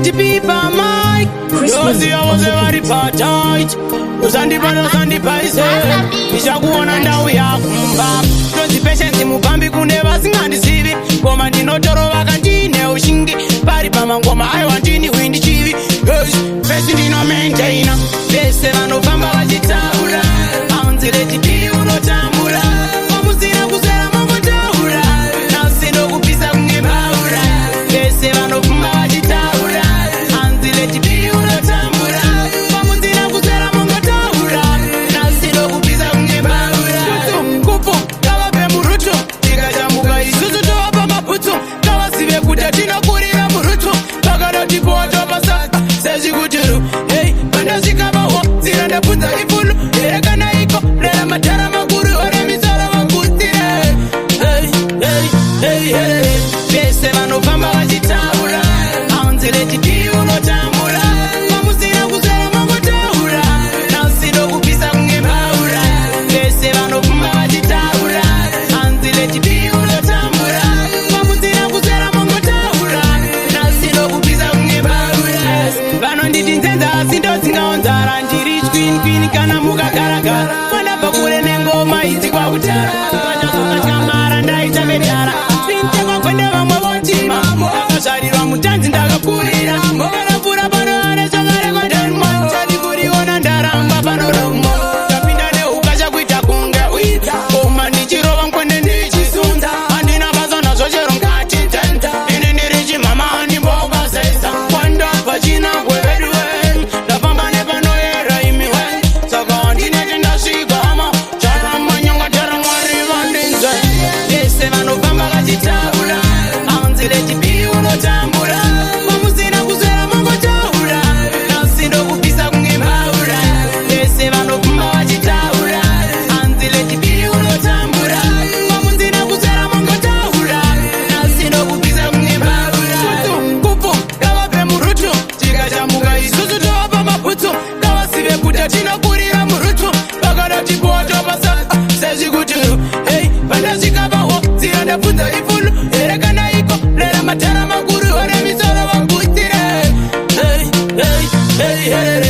let pipa mic. Yozi yawoze vari patight. Usandipa ise. Nishakuona ndau yakumba. Tozi patience mupambi kune vasingandizivi. Ngoma ndinotoro vakandine ushingi. Pari pamangoma aiwa ndini windi chivi. Fesi ndino maintainer. Vese vanofamba vachitaura. Aunzi let pili unotambura. Mamuzira kuzera mongotaura. Nausendo kupisa kunge baura. Vese vanofamba vachitaura. Aunzi let pili unotambura. Mamuzira kuzera mongotaura. Nausendo kupisa kunge baura. Kupu kavape murutu. Tikajamuka isuzu towapa maputu. Kavasive kuta tinokurira murutu. Pakanoti potopasa sezvikuturu. Hey, pandasvikabaho ziranda punza ifulu. Erekana iko rera matara makuru. Ore misara vakutire. Hey. Vese vanofamba vachitaura. Aunzi let pili unotambura. Mamuzira kuzera mongotaura. Nausindo kupisa kunge baura. Vese vanofamba vachitaura. Aunzi let pili unotambura. Mamuzira kuzera mongotaura. Nausindo kupisa kunge baura. Vanonditi nzenza asi ndodzingaonzara. Ndiri queen kana mukagarakara. Mandabva kure nengoma idzi kwakutara. Kamara ndaita medhara. Sintekwa kwende vamwe votima. Akazvarirwa mutanzi ndakakurira. Ndakapfura pano ane shongare kwadenma. Chandikuriona ndaramba pano romo. Ndapinda nehuka chakuita kunge uita. Koma ndichirova nkwende ndichisunza. Handina basa nazvo chero ngati tenta. Ini ndiri chimhama handimboka sesa. Kwandabva chinangwe veduwe. Ndafamba nepanoyera imiwe. Saka handineti ndasvikama. Charamanyongatera mwari vandinzwe. Vese vanofamba vachitaura. Aunzi let pili unotambura. Mamuzira kuzera mongotaura. Nausindo kupisa kunge baura. Vese vanofamba vachitaura. Aunzi let pili unotambura. Mamuzira kuzera mongotaura. Nausindo kupisa kunge baura. Kupu kavape murutu. Tikajamuka isuzu towapa maputu. Kavasive kuta tinokurira murutu. Pakanoti potopasa sezvikuturu. Hey, pandasvikabaho ziranda punza ifulu. Erekana iko rera matara makuru. Ore misoro vakutire. Hey.